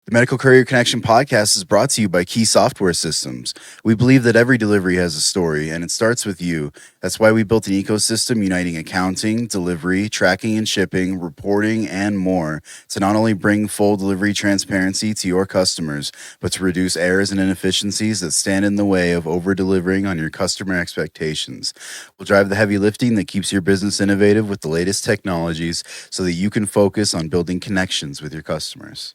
The Medical Courier Connection podcast is brought to you by Key Software Systems. We believe that every delivery has a story, and it starts with you. That's why we built an ecosystem uniting accounting, delivery, tracking and shipping, reporting, and more to not only bring full delivery transparency to your customers, but to reduce errors and inefficiencies that stand in the way of over-delivering on your customer expectations. We'll drive the heavy lifting that keeps your business innovative with the latest technologies so that you can focus on building connections with your customers.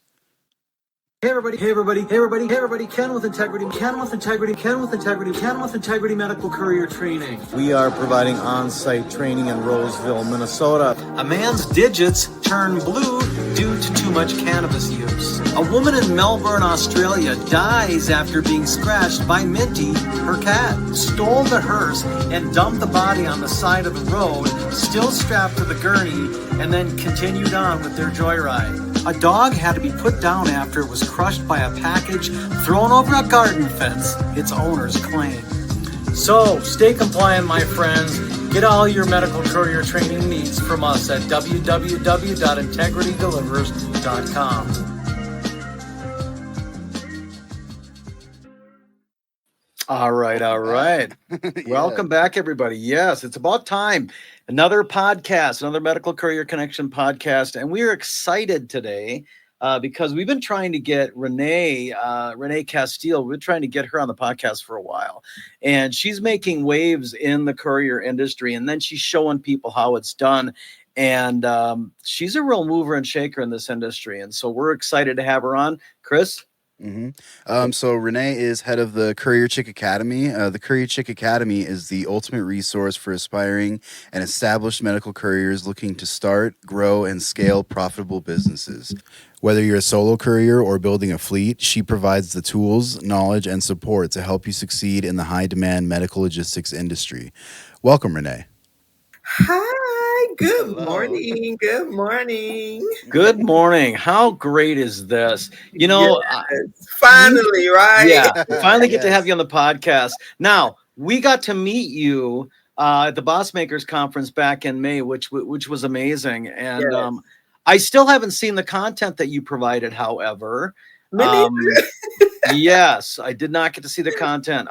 Hey everybody, hey everybody, hey everybody, hey everybody, Ken with Integrity, Ken with Integrity, Ken with Integrity, Ken with Integrity Medical Courier Training. We are providing on-site training in Roseville, Minnesota. A man's digits turn blue due to too much cannabis use. A woman in Melbourne, Australia dies after being scratched by Minty, her cat. Stole the hearse and dumped the body on the side of the road, still strapped to the gurney, and then continued on with their joyride. A dog had to be put down after it was crushed by a package thrown over a garden fence, its owners claim. So, stay compliant, my friends. Get all your medical courier training needs from us at www.integritydelivers.com. All right. Yeah. Welcome back, everybody. Yes, it's about time. Another podcast, another Medical Courier Connection podcast. And we are excited today because we've been trying to get Renee Castile. We've been trying to get her on the podcast for a while. And she's making waves in the courier industry. And then she's showing people how it's done. And she's a real mover and shaker in this industry. And so we're excited to have her on. Chris? So Renee is head of the Courier Chic Academy. The Courier Chic Academy is the ultimate resource for aspiring and established medical couriers looking to start, grow, and scale profitable businesses. Whether you're a solo courier or building a fleet, she provides the tools, knowledge, and support to help you succeed in the high-demand medical logistics industry. Welcome, Renee. Hi, good Hello. morning. Good morning. Good morning. How great is this? You know, Yes, finally, right? yeah, we finally get to Yes. have you on the podcast. Now, we got to meet you at the Boss Makers Conference back in May, which was amazing. And Yes. I still haven't seen the content that you provided, however. Me neither. Yes, I did not get to see the content.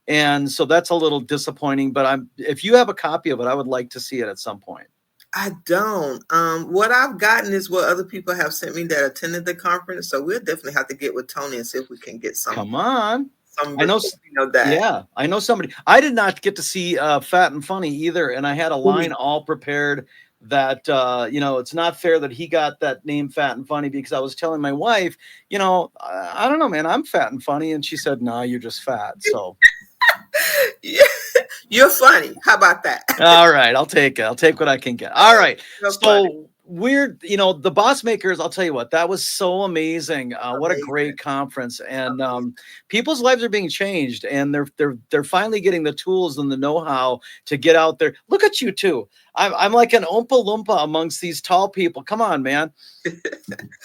And so that's a little disappointing, but if you have a copy of it, I would like to see it at some point. I don't. What I've gotten is what other people have sent me that attended the conference. So we'll definitely have to get with Tony and see if we can get some. Come on. Some I know that. Yeah, I know somebody. I did not get to see Fat and Funny either, and I had a line all prepared that it's not fair that he got that name Fat and Funny, because I was telling my wife, I don't know, man, I'm fat and funny, and she said, "No, you're just fat." So Yeah. You're funny. How about that? all right, I'll take it. I'll take what I can get. All right. You're So funny. the Boss Makers, I'll tell you what, that was so amazing. What a Amazing. great conference. And people's lives are being changed, and they're finally getting the tools and the know-how to get out there. Look at you two. I'm like an Oompa Loompa amongst these tall people. Come on, man.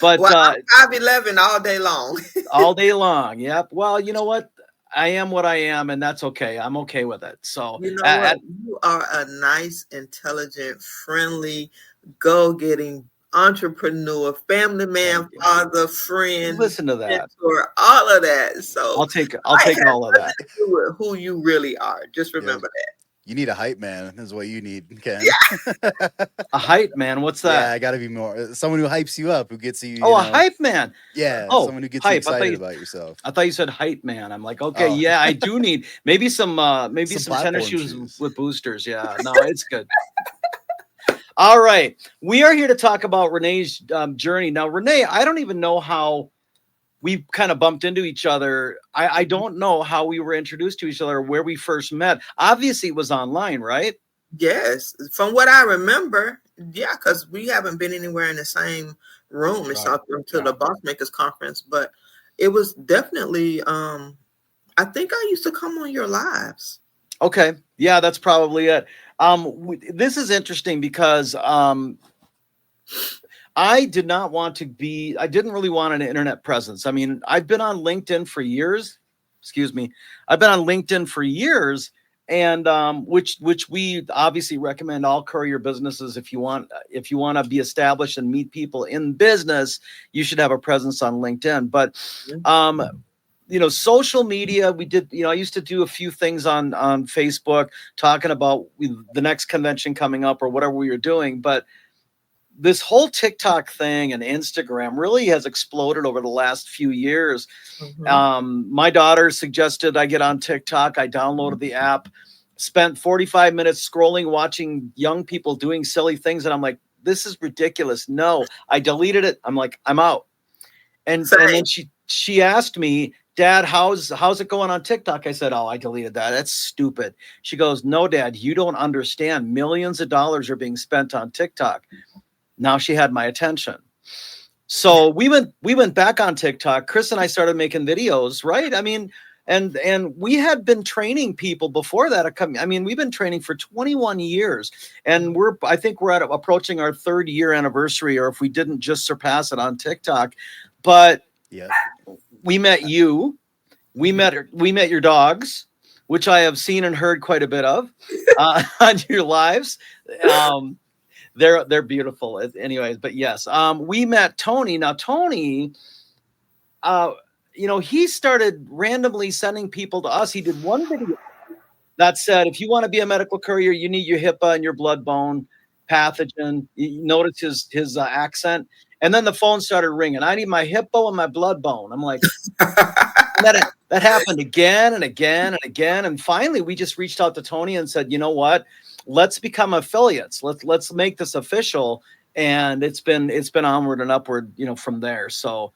But Well, I'm 5'11" all day long. all day long. Yep. Well, you know what? I am what I am, and that's okay. I'm okay with it. So You know what? You are a nice, intelligent, friendly, go-getting entrepreneur, family man, father, friend, listen to that. mentor, all of that. So I'll take all of that. to do with who you really are. Just remember that. You need a hype man is what you need, Ken. A hype man. What's Yeah, that? I gotta be more someone who hypes you up, who gets you. A hype man. Yeah, Oh, someone who gets you hype. I thought excited you- about yourself. I thought you said hype man. I'm like, okay, Oh. yeah, I do need maybe some Some tennis platform shoes shoes. with boosters. Yeah, no, it's good. All right, we are here to talk about Renee's journey. Now, Renee, I don't even know how we kind of bumped into each other. I don't know how we were introduced to each other, or where we first met. Obviously, it was online, right? Yes, from what I remember, yeah, because we haven't been anywhere in the same room Right. until the Boss Makers Conference, but it was definitely. I think I used to come on your lives. Okay. Yeah, that's probably it. This is interesting because I didn't really want an internet presence. I mean, I've been on LinkedIn for years. Excuse me. I've been on LinkedIn for years, and which we obviously recommend all courier businesses. If you want to be established and meet people in business, you should have a presence on LinkedIn. But social media, we did, I used to do a few things on Facebook talking about the next convention coming up or whatever we were doing. But this whole TikTok thing and Instagram really has exploded over the last few years. My daughter suggested I get on TikTok. I downloaded the app, spent 45 minutes scrolling, watching young people doing silly things. And I'm like, this is ridiculous. No, I deleted it. I'm like, I'm out. And then she asked me, Dad, how's it going on TikTok? I said, oh, I deleted that. That's stupid. She goes, no, Dad, you don't understand. Millions of dollars are being spent on TikTok. Now she had my attention. So we went back on TikTok. Chris and I started making videos, right? I mean, and we had been training people before that. I mean, we've been training for 21 years, and I think we're approaching our 3rd year anniversary, or if we didn't just surpass it on TikTok. But we met you, we met your dogs, which I have seen and heard quite a bit of on your lives. They're beautiful anyways, but yes, we met Tony. Now, Tony, he started randomly sending people to us. He did one video that said, if you want to be a medical courier, you need your HIPAA and your blood-bone pathogen. You notice his accent. And then the phone started ringing. I need my HIPAA and my blood-bone. I'm like, that happened again and again and again. And finally, we just reached out to Tony and said, you know what? Let's become affiliates. Let's make this official. And it's been onward and upward, from there. So,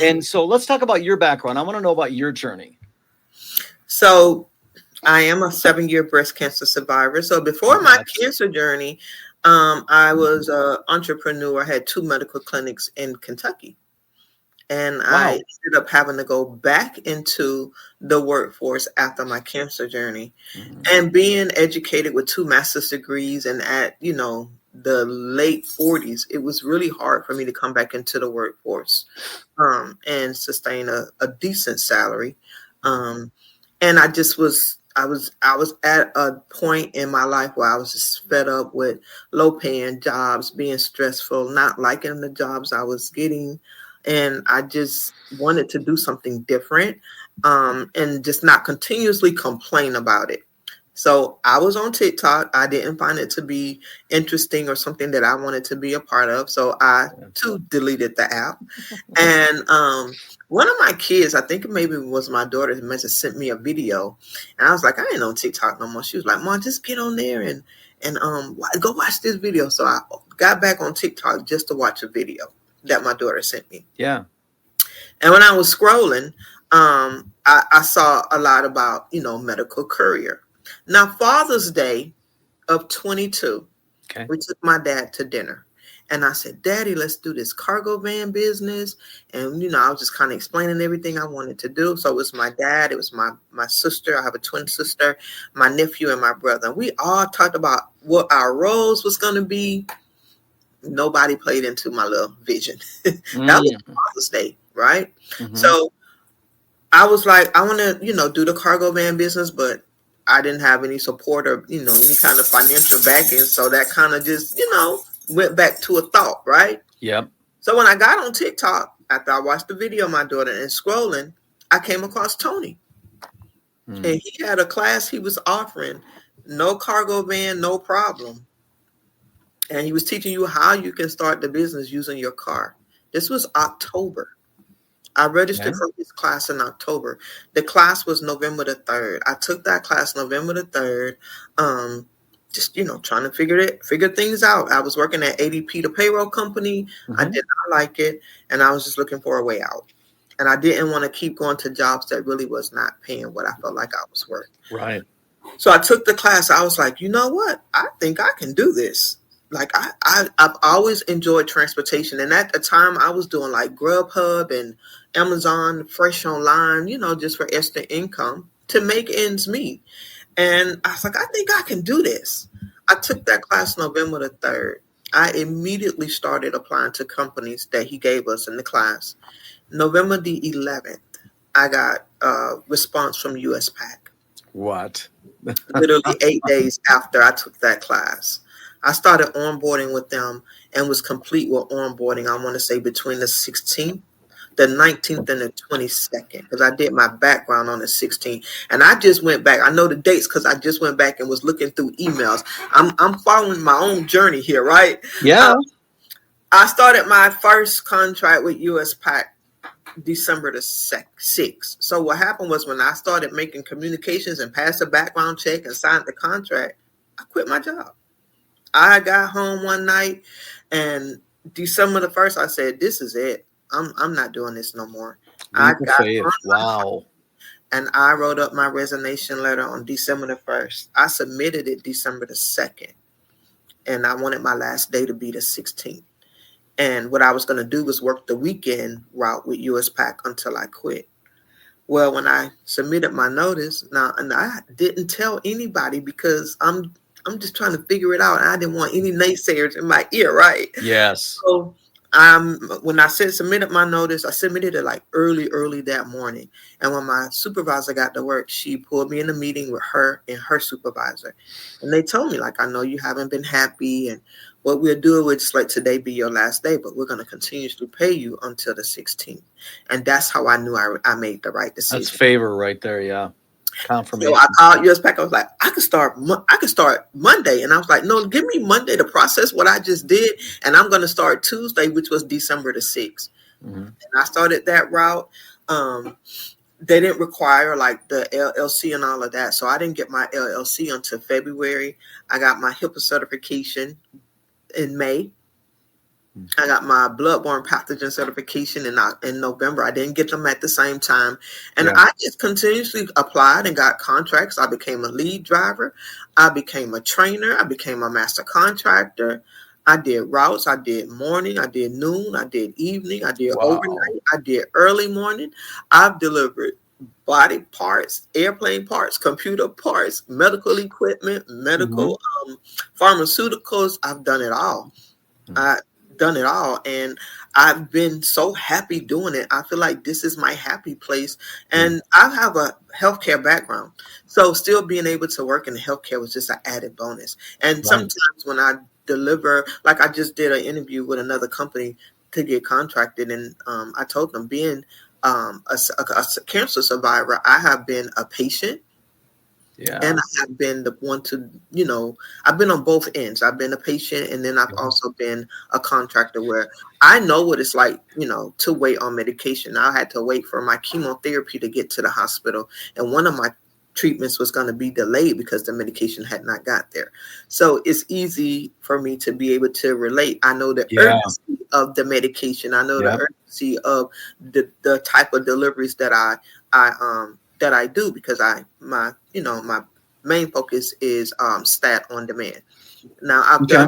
and so let's talk about your background. I want to know about your journey. So I am a 7-year breast cancer survivor. So before my cancer journey, I was an entrepreneur. I had 2 medical clinics in Kentucky. And I ended up having to go back into the workforce after my cancer journey. And being educated with 2 master's degrees and at, the late 40s, it was really hard for me to come back into the workforce and sustain a decent salary. And I just I was at a point in my life where I was just fed up with low paying jobs, being stressful, not liking the jobs I was getting. And I just wanted to do something different and just not continuously complain about it. So I was on TikTok. I didn't find it to be interesting or something that I wanted to be a part of. So I too deleted the app. And one of my kids, I think maybe it was my daughter, who must have sent me a video. And I was like, I ain't on TikTok no more. She was like, Mom, just get on there and go watch this video. So I got back on TikTok just to watch a video that my daughter sent me. Yeah. And when I was scrolling, I saw a lot about, medical courier. Now, Father's Day of 22, we took my dad to dinner. And I said, Daddy, let's do this cargo van business. And, I was just kind of explaining everything I wanted to do. So it was my dad. It was my sister. I have a twin sister, my nephew, and my brother. And we all talked about what our roles was going to be. Nobody played into my little vision. That was Father's Day, right? So I was like, I want to, do the cargo van business, but I didn't have any support or, any kind of financial backing. So that kind of just, went back to a thought, right? Yep. So when I got on TikTok, after I watched the video of my daughter and scrolling, I came across Tony. And he had a class he was offering, no cargo van, no problem. And he was teaching you how you can start the business using your car. This was October. I registered for his class in October. The class was November the 3rd. I took that class November the 3rd. Just, trying to figure things out. I was working at ADP, the payroll company. I did not like it. And I was just looking for a way out. And I didn't want to keep going to jobs that really was not paying what I felt like I was worth. Right. So I took the class. I was like, you know what? I think I can do this. Like I've always enjoyed transportation. And at the time I was doing like Grubhub and Amazon Fresh Online, just for extra income to make ends meet. And I was like, I think I can do this. I took that class November the 3rd. I immediately started applying to companies that he gave us in the class. November the 11th, I got a response from USPAC. What? Literally 8 days after I took that class. I started onboarding with them and was complete with onboarding, I want to say between the 16th, the 19th, and the 22nd, because I did my background on the 16th. And I just went back. I know the dates because I just went back and was looking through emails. I'm following my own journey here, right? Yeah. I started my first contract with US PAC December the 6th. So what happened was when I started making communications and passed the background check and signed the contract, I quit my job. I got home one night and December the 1st, I said, this is it. I'm not doing this no more. I Leap of got faith. Wow. and I wrote up my resignation letter on December the 1st. I submitted it December the 2nd. And I wanted my last day to be the 16th. And what I was going to do was work the weekend route with US PAC until I quit. Well, when I submitted my notice, now, and I didn't tell anybody because I'm just trying to figure it out. And I didn't want any naysayers in my ear, right? Yes. So when I submitted my notice, I submitted it like early that morning. And when my supervisor got to work, she pulled me in a meeting with her and her supervisor. And they told me, like, I know you haven't been happy. And what we'll do is just let today be your last day, but we're going to continuously pay you until the 16th. And that's how I knew I made the right decision. That's favor right there. Yeah. Confirmation. So I called US PAC. I was like, I could start Monday. And I was like, no, give me Monday to process what I just did. And I'm going to start Tuesday, which was December the 6th. Mm-hmm. And I started that route. They didn't require like the LLC and all of that. So I didn't get my LLC until February. I got my HIPAA certification in May. I got my bloodborne pathogen certification in November. I didn't get them at the same time. And I just continuously applied and got contracts. I became a lead driver. I became a trainer. I became a master contractor. I did routes. I did morning. I did noon. I did evening. I did overnight. I did early morning. I've delivered body parts, airplane parts, computer parts, medical equipment, medical pharmaceuticals. I've done it all. Done it all, and I've been so happy doing it. I feel like this is my happy place, and I have a healthcare background, so still being able to work in healthcare was just an added bonus. And sometimes when I deliver, like I just did an interview with another company to get contracted, and I told them being a cancer survivor, I have been a patient. Yeah. And I have been the one to, I've been on both ends. I've been a patient, and then I've also been a contractor where I know what it's like, to wait on medication. I had to wait for my chemotherapy to get to the hospital. And one of my treatments was going to be delayed because the medication had not got there. So it's easy for me to be able to relate. I know the urgency of the medication. I know the urgency of the type of deliveries that I do, because my main focus is stat on demand. Now I've done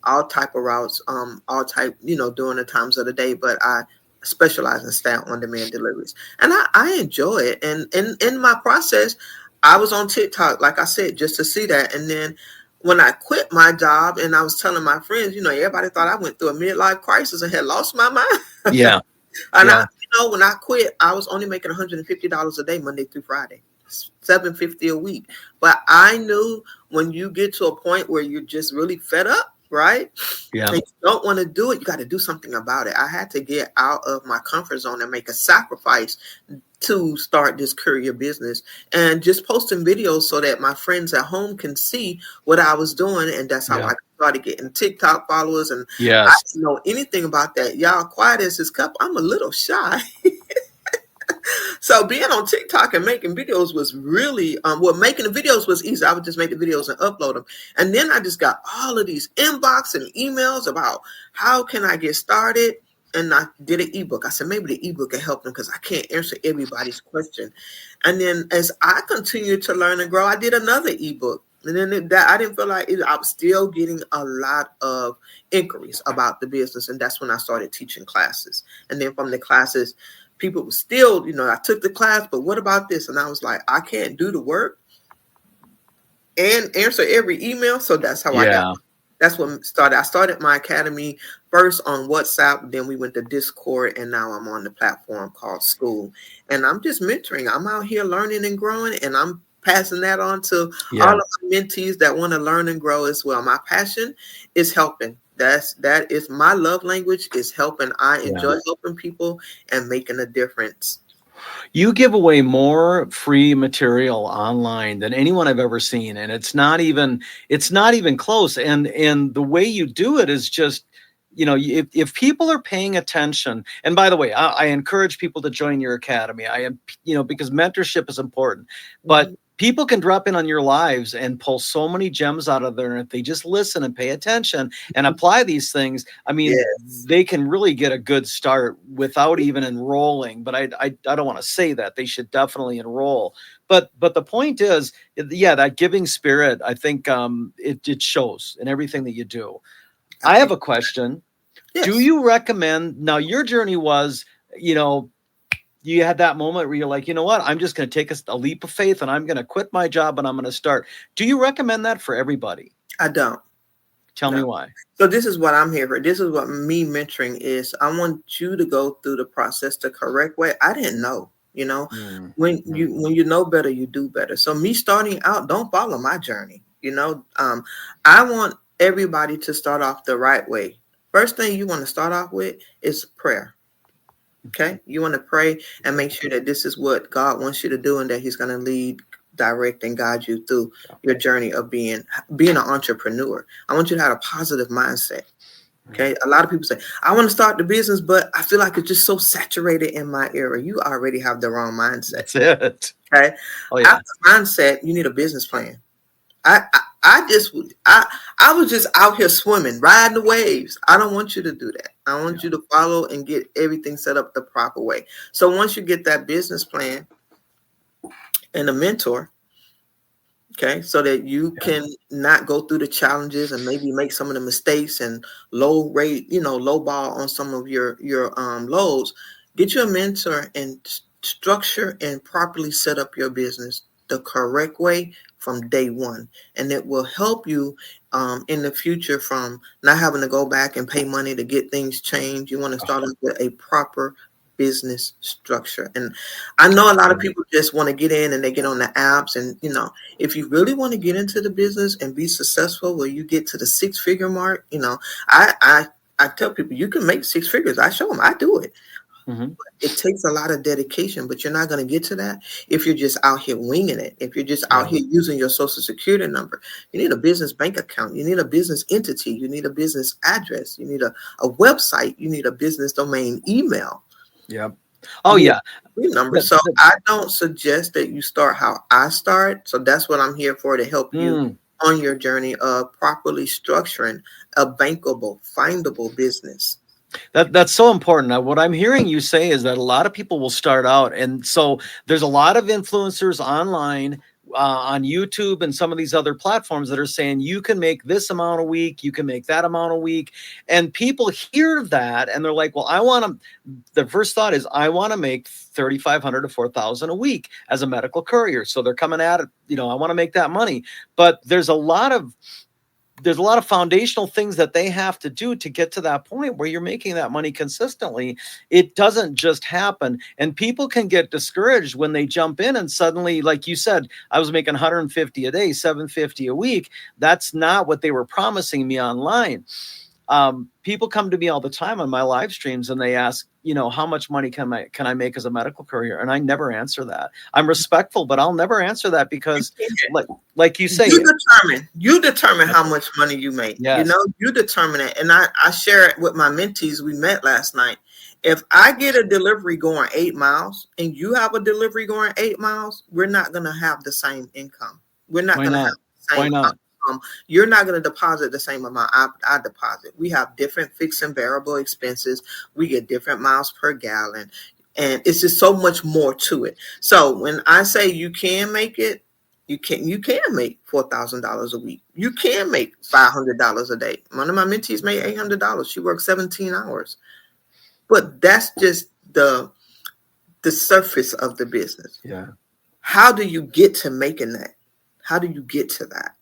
all type of routes, all type, during the times of the day, but I specialize in stat on demand deliveries, and I enjoy it. And in my process, I was on TikTok, like I said, just to see that. And then when I quit my job, and I was telling my friends, everybody thought I went through a midlife crisis and had lost my mind. Yeah. And when I quit, I was only making $150 a day, Monday through Friday, $750 a week. But I knew when you get to a point where you're just really fed up, right? Yeah. And you don't want to do it, you got to do something about it. I had to get out of my comfort zone and make a sacrifice to start this courier business, and just posting videos so that my friends at home can see what I was doing. And that's how I started getting TikTok followers. And I didn't know anything about that. Y'all, quiet as this cup, I'm a little shy. So being on TikTok and making videos was really, making the videos was easy. I would just make the videos and upload them. And then I just got all of these inbox and emails about how can I get started. And I did an ebook. I said, maybe the ebook can help them because I can't answer everybody's question. And then as I continued to learn and grow, I did another ebook. And then I didn't feel like I was still getting a lot of inquiries about the business. And that's when I started teaching classes. And then from the classes, people were still, I took the class, but what about this? And I was like, I can't do the work and answer every email. So that's how that's what started. I started my academy first on WhatsApp. Then we went to Discord, and now I'm on the platform called School. And I'm just mentoring. I'm out here learning and growing, and I'm passing that on to Yeah. all of my mentees that want to learn and grow as well. My passion is helping. That is my love language, is helping. I enjoy helping people and making a difference. You give away more free material online than anyone I've ever seen, and it's not even close. And the way you do it is just, if people are paying attention. And by the way, I encourage people to join your academy. I am, because mentorship is important, but people can drop in on your lives and pull so many gems out of there. And if they just listen and pay attention and apply these things, I mean, they can really get a good start without even enrolling. But I don't want to say that. They should definitely enroll. But the point is, that giving spirit, I think it shows in everything that you do. I have a question. Yes. Do you recommend, now your journey was, you had that moment where you're like, you know what, I'm just going to take a leap of faith and I'm going to quit my job and I'm going to start. Do you recommend that for everybody? I don't. Tell me why. So this is what I'm here for. This is what me mentoring is. I want you to go through the process the correct way. I didn't know, when you know better, you do better. So me starting out, don't follow my journey. I want everybody to start off the right way. First thing you want to start off with is prayer. Okay, you want to pray and make sure that this is what God wants you to do and that he's going to lead, direct, and guide you through your journey of being an entrepreneur. I want you to have a positive mindset. Okay, a lot of people say, I want to start the business, but I feel like it's just so saturated in my area. You already have the wrong mindset. That's it. Okay, after mindset, you need a business plan. I was just out here swimming, riding the waves. I don't want you to do that. I want you to follow and get everything set up the proper way. So once you get that business plan and a mentor, okay, so that you can not go through the challenges and maybe make some of the mistakes and low ball on some of your lows, get you a mentor and structure and properly set up your business the correct way from day one. And it will help you in the future from not having to go back and pay money to get things changed. You want to start off with a proper business structure. And I know a lot of people just want to get in and they get on the apps. And, if you really want to get into the business and be successful where you get to the 6-figure mark, I tell people you can make 6 figures. I show them, I do it. Mm-hmm. It takes a lot of dedication, but you're not going to get to that if you're just out here winging it. If you're just out here using your social security number, you need a business bank account. You need a business entity. You need a business address. You need a website. You need a business domain email. Yeah. Oh, yeah. Number. So I don't suggest that you start how I start. So that's what I'm here for, to help you on your journey of properly structuring a bankable, findable business. That's so important. Now, what I'm hearing you say is that a lot of people will start out. And so there's a lot of influencers online on YouTube and some of these other platforms that are saying you can make this amount a week, you can make that amount a week. And people hear that and they're like, well, the first thought is I want to make $3,500 to $4,000 a week as a medical courier. So they're coming at it, I want to make that money. But there's a lot of foundational things that they have to do to get to that point where you're making that money consistently. It doesn't just happen. And people can get discouraged when they jump in and suddenly, like you said, I was making $150 a day, $750 a week. That's not what they were promising me online. People come to me all the time on my live streams and they ask, how much money can I make as a medical courier? And I never answer that. I'm respectful, but I'll never answer that because like you say, you determine how much money you make. Yes. You determine it. And I share it with my mentees. We met last night. If I get a delivery going 8 miles and you have a delivery going 8 miles, we're not going to have the same income. We're not going to have the same income. You're not going to deposit the same amount I deposit. We have different fixed and variable expenses. We get different miles per gallon. And it's just so much more to it. So when I say you can make it, you can make $4,000 a week. You can make $500 a day. One of my mentees made $800. She worked 17 hours. But that's just the surface of the business. Yeah. How do you get to making that? How do you get to that?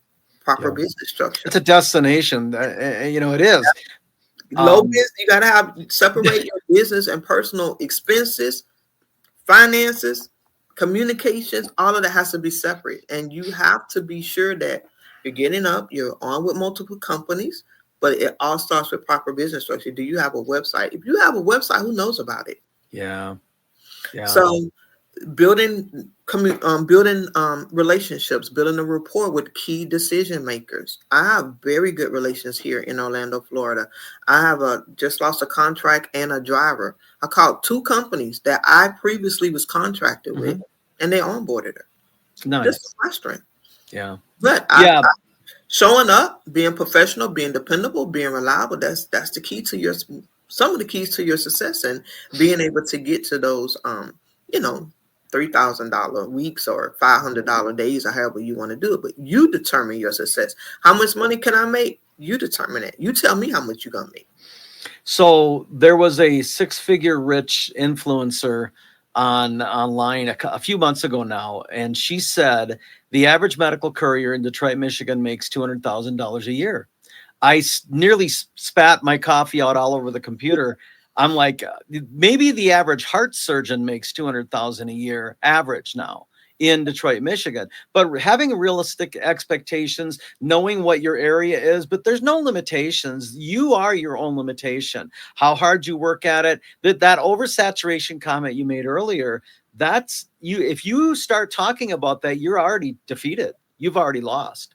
Proper business structure. It's a destination. It is. Low business, you got to separate your business and personal expenses, finances, communications, all of that has to be separate. And you have to be sure that you're getting up, you're on with multiple companies, but it all starts with proper business structure. Do you have a website? If you have a website, who knows about it? Yeah. So building relationships, building a rapport with key decision makers. I have very good relations here in Orlando, Florida. I have just lost a contract and a driver. I called 2 companies that I previously was contracted with, and they onboarded her. Nice. This is my strength. Yeah. But showing up, being professional, being dependable, being reliable, that's the key to some of the keys to your success, and being able to get to those $3,000 weeks or $500 days, or however you want to do it. But you determine your success. How much money can I make? You determine it. You tell me how much you're gonna make. So there was a 6-figure rich influencer online a few months ago now, and she said the average medical courier in Detroit, Michigan makes $200,000 a year. I nearly spat my coffee out all over the computer. I'm like, maybe the average heart surgeon makes $200,000 a year average now in Detroit, Michigan. But having realistic expectations, knowing what your area is, but there's no limitations. You are your own limitation. How hard you work at it. That oversaturation comment you made earlier, that's you. If you start talking about that, you're already defeated. You've already lost.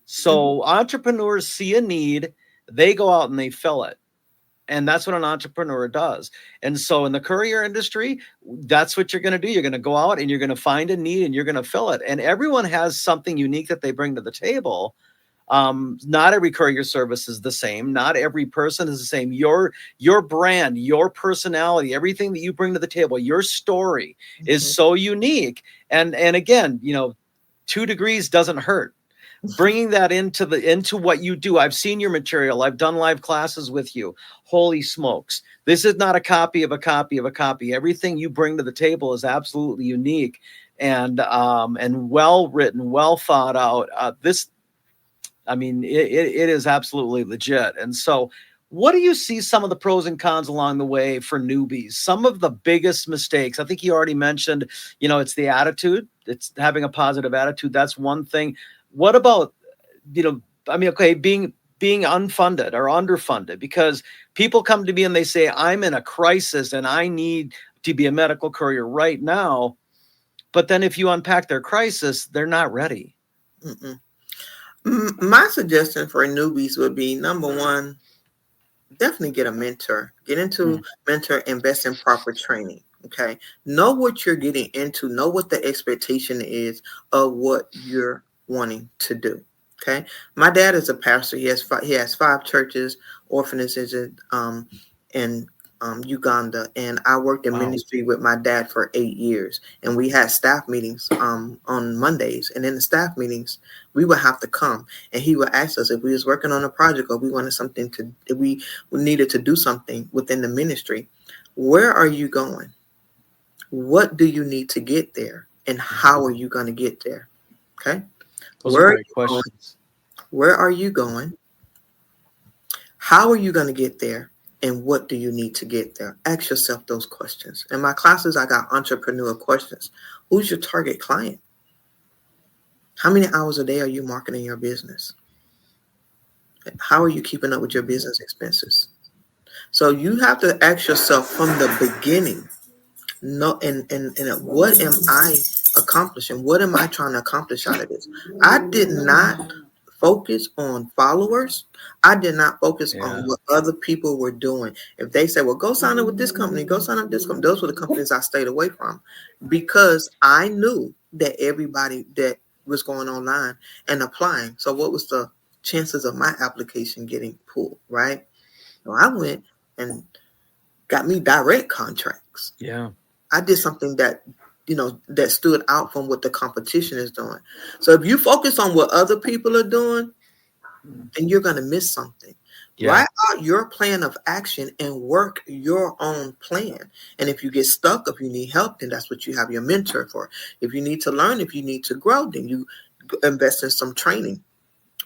So entrepreneurs see a need, they go out and they fill it. And that's what an entrepreneur does. And so in the courier industry, that's what you're going to do. You're going to go out and you're going to find a need and you're going to fill it. And everyone has something unique that they bring to the table. Not every courier service is the same. Not every person is the same. Your brand, your personality, everything that you bring to the table, your story is so unique. And again, 2 degrees doesn't hurt. Bringing that into what you do. I've seen your material. I've done live classes with you. Holy smokes. This is not a copy of a copy of a copy. Everything you bring to the table is absolutely unique and well written, well thought out. It is absolutely legit. And so what do you see some of the pros and cons along the way for newbies? Some of the biggest mistakes, I think you already mentioned, it's the attitude. It's having a positive attitude. That's one thing. What about, being unfunded or underfunded? Because people come to me and they say, I'm in a crisis and I need to be a medical courier right now. But then if you unpack their crisis, they're not ready. My suggestion for newbies would be, number one, definitely get a mentor. Get into mentor, invest in proper training. Okay. Know what you're getting into. Know what the expectation is of what you're wanting to do. Okay. My dad is a pastor. He has 5 churches, orphanages in Uganda. And I worked in ministry with my dad for 8 years. And we had staff meetings on Mondays. And in the staff meetings, we would have to come and he would ask us if we was working on a project or if we needed to do something within the ministry. Where are you going? What do you need to get there? And how are you going to get there? Okay. Those are great questions. Where are you going? How are you going to get there? And what do you need to get there? Ask yourself those questions. In my classes, I got entrepreneur questions. Who's your target client? How many hours a day are you marketing your business? How are you keeping up with your business expenses? So you have to ask yourself from the beginning, what am I accomplishing? What am I trying to accomplish out of this? I did not focus on followers. I did not focus on what other people were doing. If they say, well, go sign up with this company, go sign up with this company, those were the companies I stayed away from because I knew that everybody that was going online and applying. So what was the chances of my application getting pulled, right? So I went and got me direct contracts. Yeah. I did something that stood out from what the competition is doing. So if you focus on what other people are doing, then you're going to miss something. Yeah. Write out your plan of action and work your own plan. And if you get stuck, if you need help, then that's what you have your mentor for. If you need to learn, if you need to grow, then you invest in some training,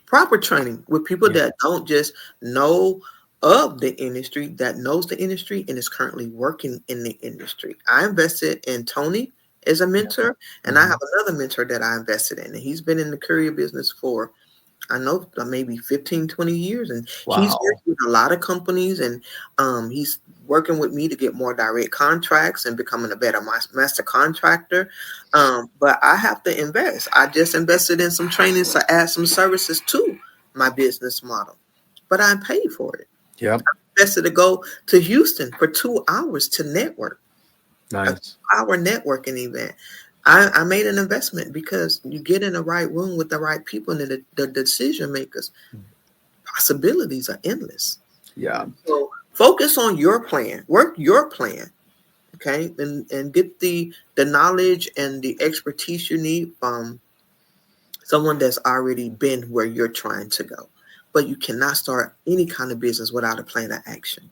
proper training with people that don't just know of the industry, that knows the industry and is currently working in the industry. I invested in Tony as a mentor. And I have another mentor that I invested in, and he's been in the courier business for, I know, maybe 15, 20 years. And he's worked with a lot of companies, and he's working with me to get more direct contracts and becoming a better master contractor. But I have to invest. I just invested in some trainings to add some services to my business model, but I'm paid for it. Yep. I invested to go to Houston for 2 hours to network. Nice. A 2-hour networking event. I made an investment because you get in the right room with the right people and the decision makers. Possibilities are endless. Yeah. So focus on your plan. Work your plan. Okay. And get the knowledge and the expertise you need from someone that's already been where you're trying to go. But you cannot start any kind of business without a plan of action.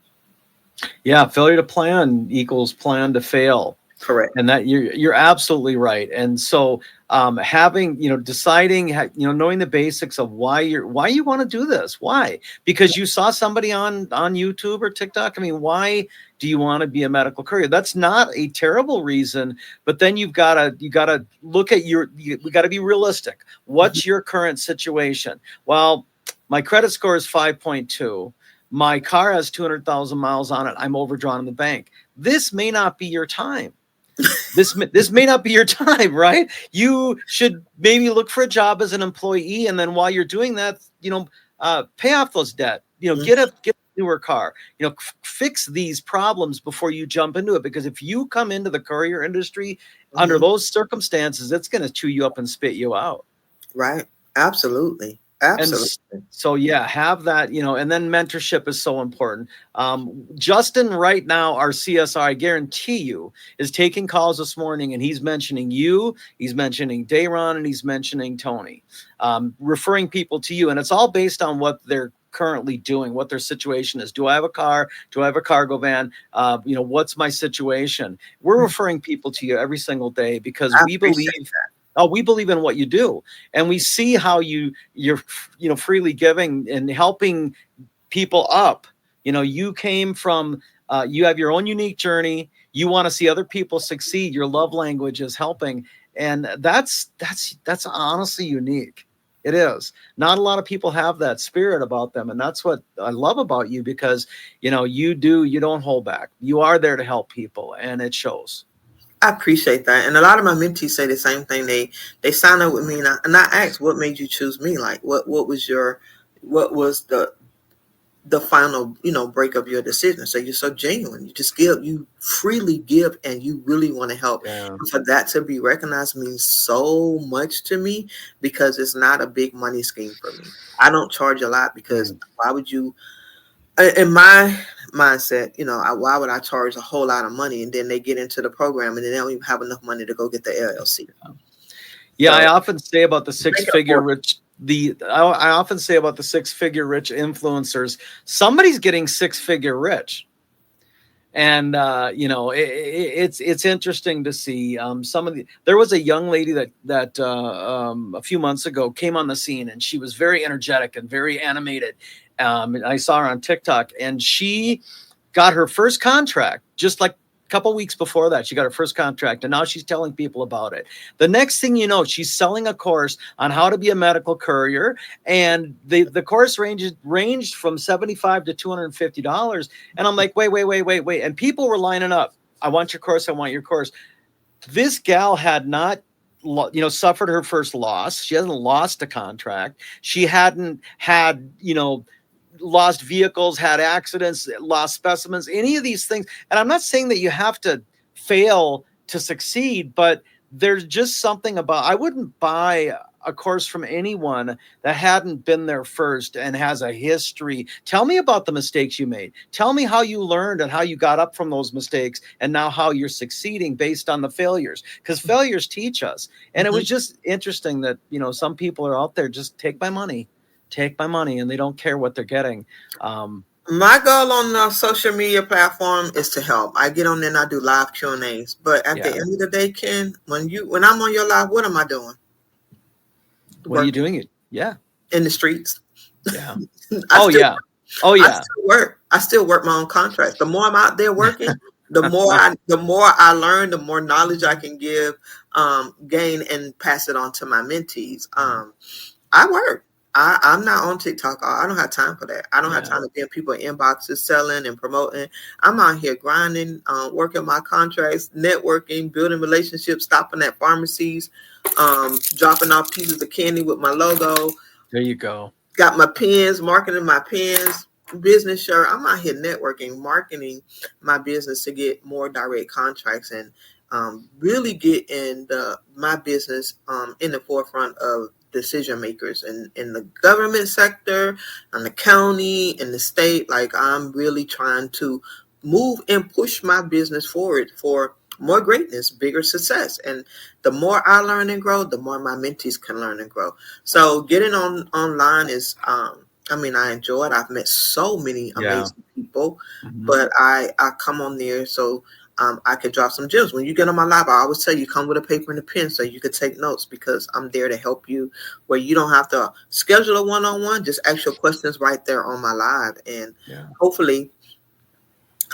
Yeah. Failure to plan equals plan to fail. Correct. And that you're absolutely right. And so having, deciding, knowing the basics of why you want to do this. Why? Because you saw somebody on YouTube or TikTok. I mean, why do you want to be a medical courier? That's not a terrible reason, but then you gotta look at we got to be realistic. What's your current situation? Well, my credit score is 5.2. My car has 200,000 miles on it. I'm overdrawn in the bank. This may not be your time. This may not be your time, right? You should maybe look for a job as an employee, and then while you're doing that, pay off those debt. Get a newer car. Fix these problems before you jump into it. Because if you come into the courier industry under those circumstances, it's going to chew you up and spit you out. Right. Absolutely. Absolutely. And so have that, and then mentorship is so important. Justin right now, our CSR, I guarantee you, is taking calls this morning, and he's mentioning you, he's mentioning Dayron, and he's mentioning Tony, referring people to you. And it's all based on what they're currently doing, what their situation is. Do I have a car? Do I have a cargo van? What's my situation? We're referring people to you every single day because we believe that. We believe in what you do, and we see how you're freely giving and helping people up. You came from, you have your own unique journey. You want to see other people succeed. Your love language is helping, and that's honestly unique. It is. Not a lot of people have that spirit about them, and that's what I love about you, because you don't hold back. You are there to help people, and it shows. I appreciate that. And a lot of my mentees say the same thing. They sign up with me, and I ask, what made you choose me? Like, what was the final, break of your decision? So you're so genuine. You just give, you freely give, and you really want to help. Yeah. For that to be recognized means so much to me, because it's not a big money scheme for me. I don't charge a lot, because why would you, in my mindset, why would I charge a whole lot of money, and then they get into the program and then they don't even have enough money to go get the LLC? Yeah, so, I often say about the six-figure rich. I often say about the six-figure rich influencers, somebody's getting six-figure rich, and it's interesting to see there was a young lady that a few months ago came on the scene, and she was very energetic and very animated. I saw her on TikTok, and she got her first contract just like a couple weeks before that. She got her first contract, and now she's telling people about it. The next thing you know, she's selling a course on how to be a medical courier, and the course ranged from $75 to $250. And I'm like, wait. And people were lining up. I want your course. I want your course. This gal had not suffered her first loss. She hasn't lost a contract. She hadn't had, lost vehicles, had accidents, lost specimens, any of these things. And I'm not saying that you have to fail to succeed, but there's just something about, I wouldn't buy a course from anyone that hadn't been there first and has a history. Tell me about the mistakes you made. Tell me how you learned and how you got up from those mistakes, and now how you're succeeding based on the failures, because failures teach us. And it was just interesting that, some people are out there, just take my money, and they don't care what they're getting. My goal on the social media platform is to help. I get on there and I do live Q&As. But at the end of the day, Ken, when I'm on your live, what am I doing? What are you doing? Yeah. In the streets. Yeah. I still work. I still work my own contracts. The more I'm out there working, the more I learn, the more knowledge I can gain and pass it on to my mentees. I work. I'm not on TikTok. I don't have time for that. I don't have time to be in people's inboxes selling and promoting. I'm out here grinding, working my contracts, networking, building relationships, stopping at pharmacies, dropping off pieces of candy with my logo. There you go. Got my pens, marketing my pens, business shirt. I'm out here networking, marketing my business to get more direct contracts and really get my business in the forefront of decision makers in the government sector, and the county, and the state. Like, I'm really trying to move and push my business forward for more greatness, bigger success. And the more I learn and grow, the more my mentees can learn and grow. So getting online is, I enjoy it. I've met so many amazing people, but I come on there so I could drop some gems. When you get on my live, I always tell you, come with a paper and a pen so you could take notes, because I'm there to help you where you don't have to schedule a one-on-one. Just ask your questions right there on my live, and hopefully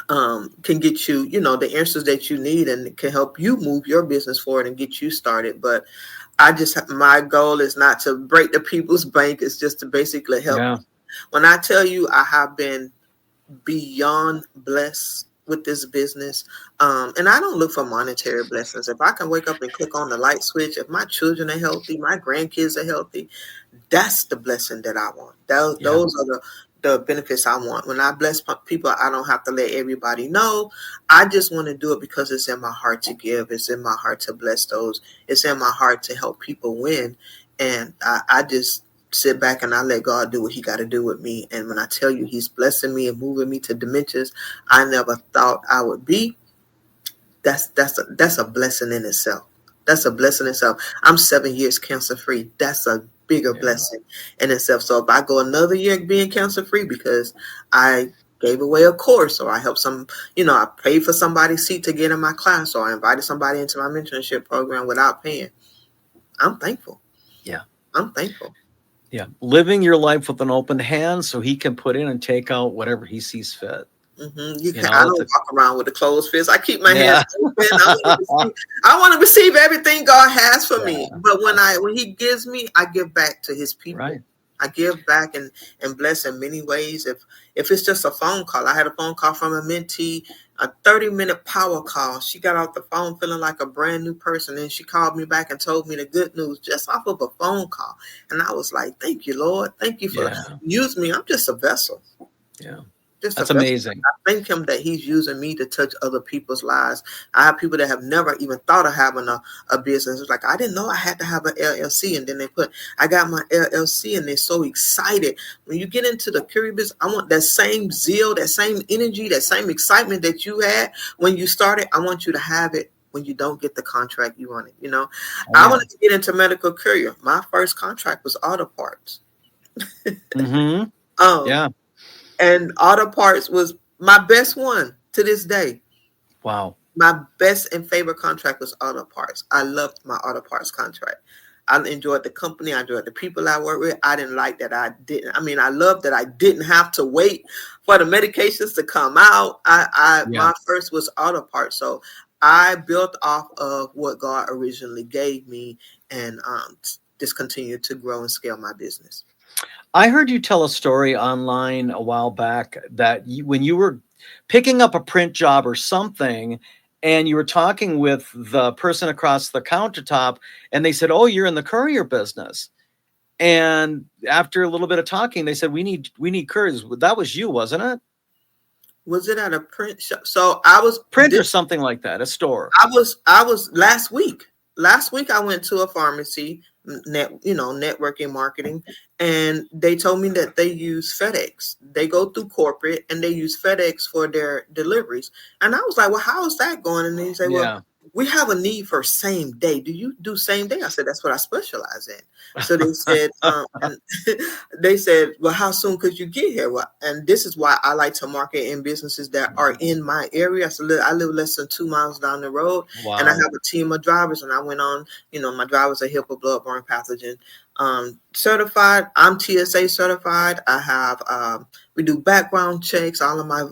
can get you, the answers that you need, and can help you move your business forward and get you started. But my goal is not to break the people's bank. It's just to basically help. When I tell you I have been beyond blessed with this business, and I don't look for monetary blessings. If I can wake up and click on the light switch, if my children are healthy, my grandkids are healthy, that's the blessing that I want. Those are the benefits I want. When I bless people, I don't have to let everybody know. I just want to do it because it's in my heart to give. It's in my heart to bless those. It's in my heart to help people win. And I just sit back and I let God do what he got to do with me. And when I tell you he's blessing me and moving me to dimensions I never thought I would be, that's a blessing in itself. That's a blessing in itself. I'm 7 years cancer free. That's a bigger blessing in itself. So if I go another year being cancer free because I gave away a course, or I helped I paid for somebody's seat to get in my class, or I invited somebody into my mentorship program without paying, I'm thankful. I'm thankful. Living your life with an open hand so he can put in and take out whatever he sees fit. I don't walk around with a closed fist. I keep my hands open. I want to receive everything God has for me. But when he gives me, I give back to his people. Right. I give back and bless in many ways. If it's just a phone call, I had a phone call from a mentee, a 30-minute power call. She got off the phone feeling like a brand new person, and she called me back and told me the good news just off of a phone call. And I was like, thank you, Lord. Thank you for using me. I'm just a vessel. That's amazing. I thank him that he's using me to touch other people's lives. I have people that have never even thought of having a business. It's like, I didn't know I had to have an LLC. And then I got my LLC, and they're so excited. When you get into the Courier business, I want that same zeal, that same energy, that same excitement that you had when you started. I want you to have it when you don't get the contract you wanted. I wanted to get into medical courier. My first contract was auto parts. And auto parts was my best one to this day. Wow. My best and favorite contract was auto parts. I loved my auto parts contract. I enjoyed the company. I enjoyed the people I worked with. I didn't like that I loved that I didn't have to wait for the medications to come out. My first was auto parts. So I built off of what God originally gave me, and just continued to grow and scale my business. I heard you tell a story online a while back that when you were picking up a print job or something, and you were talking with the person across the countertop, and they said, "Oh, you're in the courier business." And after a little bit of talking, they said, "We need couriers." That was you, wasn't it? Was it at a print shop? So I was print or something like that, a store. I was last week. Last week I went to a pharmacy, networking marketing, and they told me that they use FedEx. They go through corporate and they use FedEx for their deliveries. And I was like, well, how is that going? And they say, well, we have a need for same day. Do you do same day? I said, that's what I specialize in. So they said, they said, well, how soon could you get here? Well, and this is why I like to market in businesses that are in my area. So I live less than 2 miles down the road, and I have a team of drivers. And I went on, my drivers are HIPAA bloodborne pathogen certified. I'm TSA certified. I have, we do background checks. All of my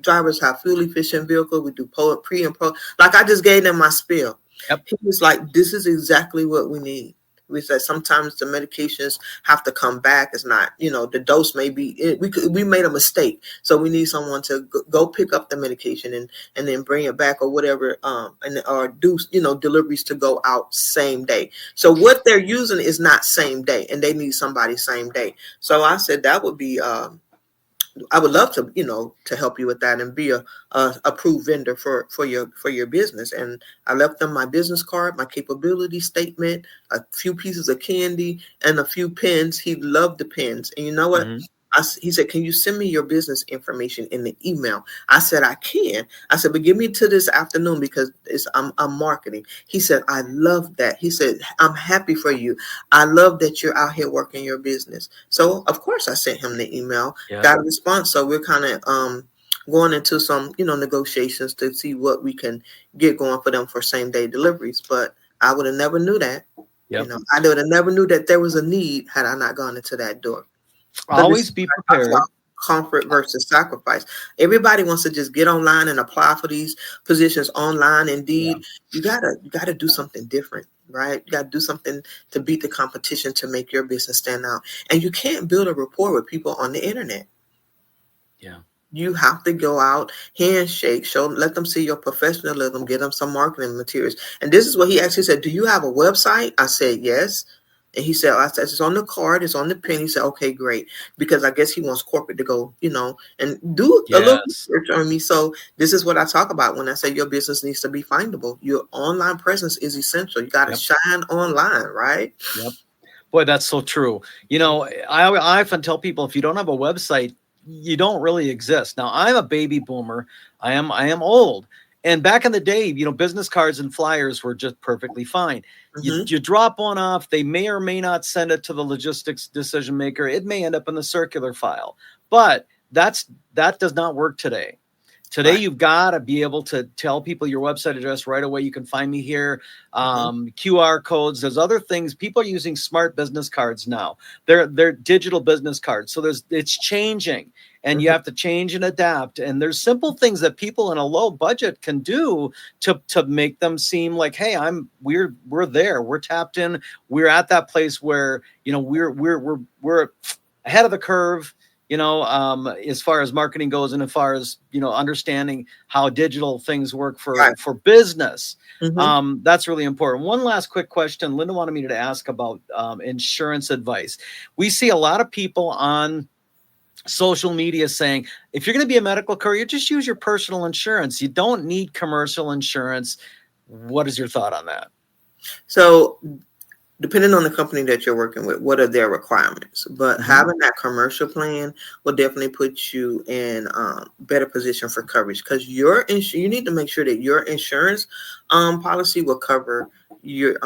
drivers have fuel efficient vehicles. We do pre and post. Like I just gave them my spiel. Yep. He was like, this is exactly what we need. We said sometimes the medications have to come back. It's not, the dose may be, we made a mistake. So we need someone to go pick up the medication and then bring it back or whatever, or do, deliveries to go out same day. So what they're using is not same day, and they need somebody same day. So I said that would be, I would love to, to help you with that and be a approved vendor for your business. And I left them my business card, my capability statement, a few pieces of candy, and a few pens. He loved the pens. And you know what? Mhm. He said, can you send me your business information in the email? I said, I can. I said, but give me to this afternoon because I'm marketing. He said, I love that. He said, I'm happy for you. I love that you're out here working your business. So of course I sent him the email, Yeah. got a response. So we're kind of going into some, negotiations to see what we can get going for them for same day deliveries. But I would have never knew that. Yep. I would have never knew that there was a need had I not gone into that door. Always be prepared. Comfort versus sacrifice. Everybody wants to just get online and apply for these positions online. Indeed, you gotta do something different, right? You gotta do something to beat the competition to make your business stand out. And you can't build a rapport with people on the internet. Yeah. You have to go out, handshake, let them see your professionalism, get them some marketing materials. And this is what he actually said. Do you have a website? I said, yes. And he said, it's on the card, it's on the pen. He said, okay, great. Because I guess he wants corporate to go, and do a little research on me. So this is what I talk about when I say your business needs to be findable. Your online presence is essential. You got to shine online, right? Yep. Boy, that's so true. I often tell people, if you don't have a website, you don't really exist. Now, I'm a baby boomer. I am old. And back in the day, business cards and flyers were just perfectly fine. Mm-hmm. You drop one off. They may or may not send it to the logistics decision maker. It may end up in the circular file. But that does not work today. Today, You've got to be able to tell people your website address right away. You can find me here. QR codes. There's other things. People are using smart business cards now. They're digital business cards. So it's changing, and you have to change and adapt. And there's simple things that people in a low budget can do to make them seem like, hey, we're there. We're tapped in. We're at that place where we're ahead of the curve. As far as marketing goes, and as far as, understanding how digital things work for business. That's really important. One last quick question. Linda wanted me to ask about insurance advice. We see a lot of people on social media saying, if you're going to be a medical courier, just use your personal insurance. You don't need commercial insurance. What is your thought on that? So depending on the company that you're working with, what are their requirements? But having that commercial plan will definitely put you in better position for coverage, because you need to make sure that your insurance policy will cover your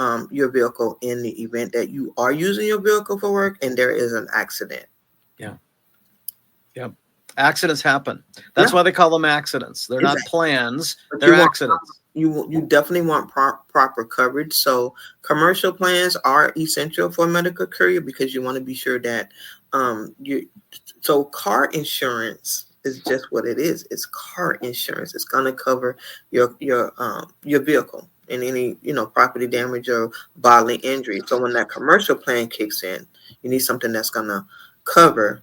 vehicle in the event that you are using your vehicle for work and there is an accident. Accidents happen. That's why they call them accidents. They're not plans. They're accidents. You definitely want proper coverage. So commercial plans are essential for a medical courier, because you want to be sure that so car insurance is just what it is. It's car insurance. It's going to cover your vehicle and any property damage or bodily injury. So when that commercial plan kicks in, you need something that's going to cover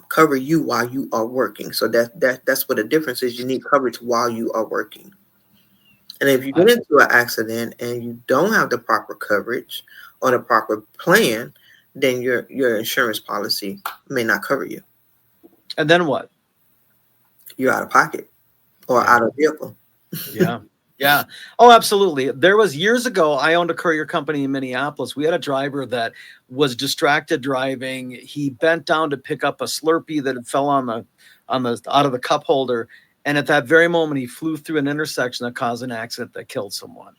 cover you while you are working. So that's what the difference is. You need coverage while you are working. And if you get into an accident and you don't have the proper coverage or the proper plan, then your insurance policy may not cover you. And then what? You're out of pocket or out of vehicle. Yeah. Oh, absolutely. There was years ago, I owned a courier company in Minneapolis. We had a driver that was distracted driving. He bent down to pick up a Slurpee that had fell on the out of the cup holder. And at that very moment, he flew through an intersection that caused an accident that killed someone.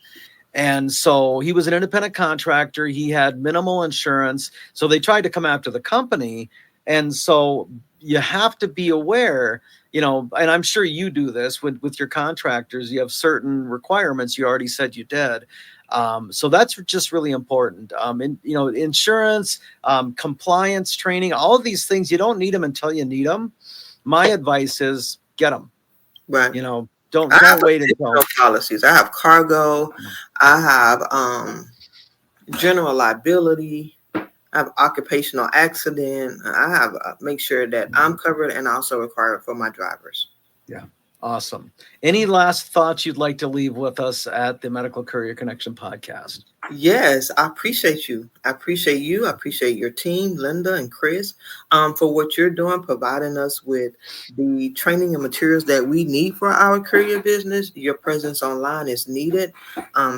And so he was an independent contractor. He had minimal insurance. So they tried to come after the company. And so you have to be aware, and I'm sure you do this with your contractors. You have certain requirements. You already said you did. So that's just really important. Insurance, compliance training, all of these things, you don't need them until you need them. my advice is get them. Right. You know, don't wait until policies. I have cargo. I have general liability. I have occupational accident. I have make sure that I'm covered and also required for my drivers. Yeah. Awesome. Any last thoughts you'd like to leave with us at the Medical Courier Connection podcast? Yes, I appreciate you. I appreciate you. I appreciate your team, Linda and Chris, for what you're doing, providing us with the training and materials that we need for our courier business. Your presence online is needed.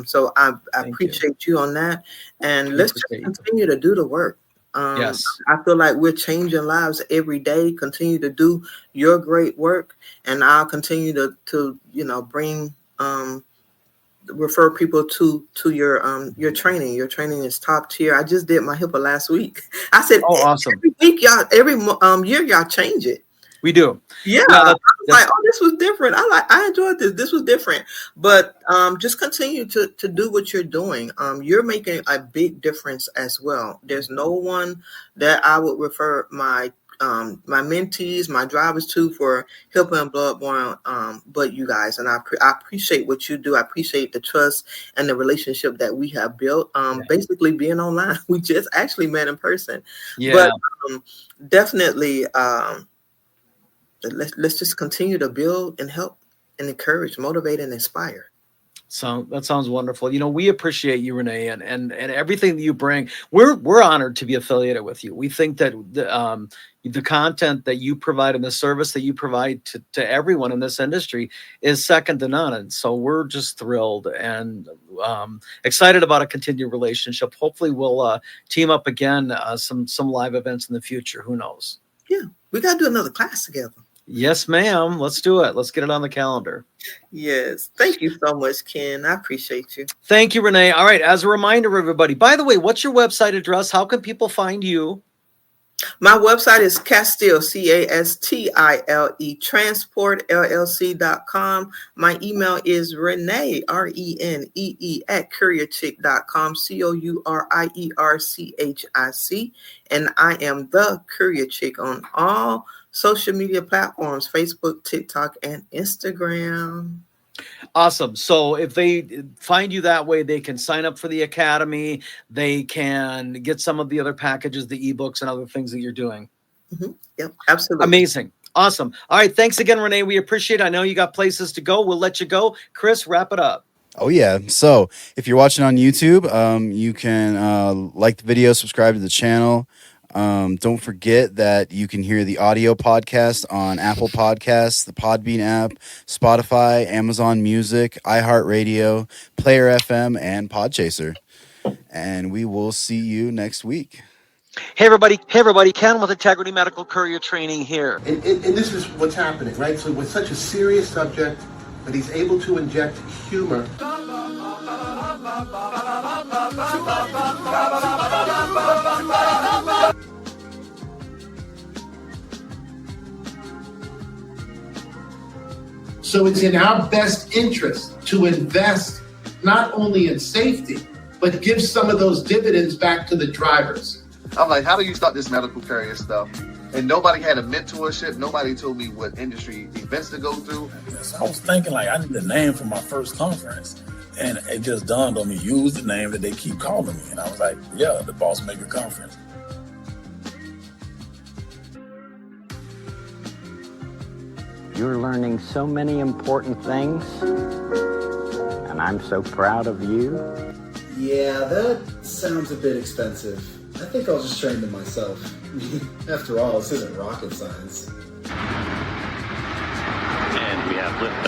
So I appreciate you on that. And let's just continue to do the work. Yes. I feel like we're changing lives every day. Continue to do your great work, and I'll continue to bring refer people to your training. Your training is top tier. I just did my HIPAA last week. I said, oh, awesome. Every week, every year, y'all change it. We do. Yeah. I was like, oh, this was different. I enjoyed this. This was different. But just continue to do what you're doing. You're making a big difference as well. There's no one that I would refer my mentees, my drivers to for HIPAA and bloodborne, but you guys. And I appreciate what you do. I appreciate the trust and the relationship that we have built. Basically being online. We just actually met in person. Yeah. But definitely let's just continue to build and help and encourage, motivate, and inspire. So that sounds wonderful. You know, we appreciate you, Renee, and everything that you bring. We're honored to be affiliated with you. We think that the content that you provide and the service that you provide to everyone in this industry is second to none. And so we're just thrilled and excited about a continued relationship. Hopefully we'll team up again, some live events in the future. Who knows? Yeah, we got to do another class together. Yes, ma'am. Let's do it. Let's get it on the calendar. Yes. Thank you so much, Ken. I appreciate you. Thank you, Renee. All right. As a reminder, everybody, by the way, what's your website address? How can people find you? My website is Castile, Castile, transportllc.com. My email is Renee, RENEE at courierchic.com, COURIERCHIC. And I am the Courier Chic on all social media platforms, Facebook, TikTok, and Instagram. Awesome. So if they find you that way, they can sign up for the Academy. They can get some of the other packages, the ebooks and other things that you're doing. Mm-hmm. Yep, absolutely. Amazing. Awesome. All right. Thanks again, Renee. We appreciate it. I know you got places to go. We'll let you go. Chris, wrap it up. Oh, yeah. So if you're watching on YouTube, you can like the video, subscribe to the channel. Don't forget that you can hear the audio podcast on Apple Podcasts, the Podbean app, Spotify, Amazon Music, iHeartRadio, Player FM, and Podchaser. And we will see you next week. Hey, everybody. Ken with Integrity Medical Courier Training here. And this is what's happening, right? So with such a serious subject, but he's able to inject humor. So it's in our best interest to invest not only in safety, but give some of those dividends back to the drivers. I'm like, how do you start this medical courier stuff? And nobody had a mentorship. Nobody told me what industry events to go through. So I was thinking, like, I need a name for my first conference. And it just dawned on me, use the name that they keep calling me. And I was like, yeah, the Boss Maker Conference. You're learning so many important things, and I'm so proud of you. Yeah, that sounds a bit expensive. I think I'll just train them myself. After all, this isn't rocket science. And we have liftoff.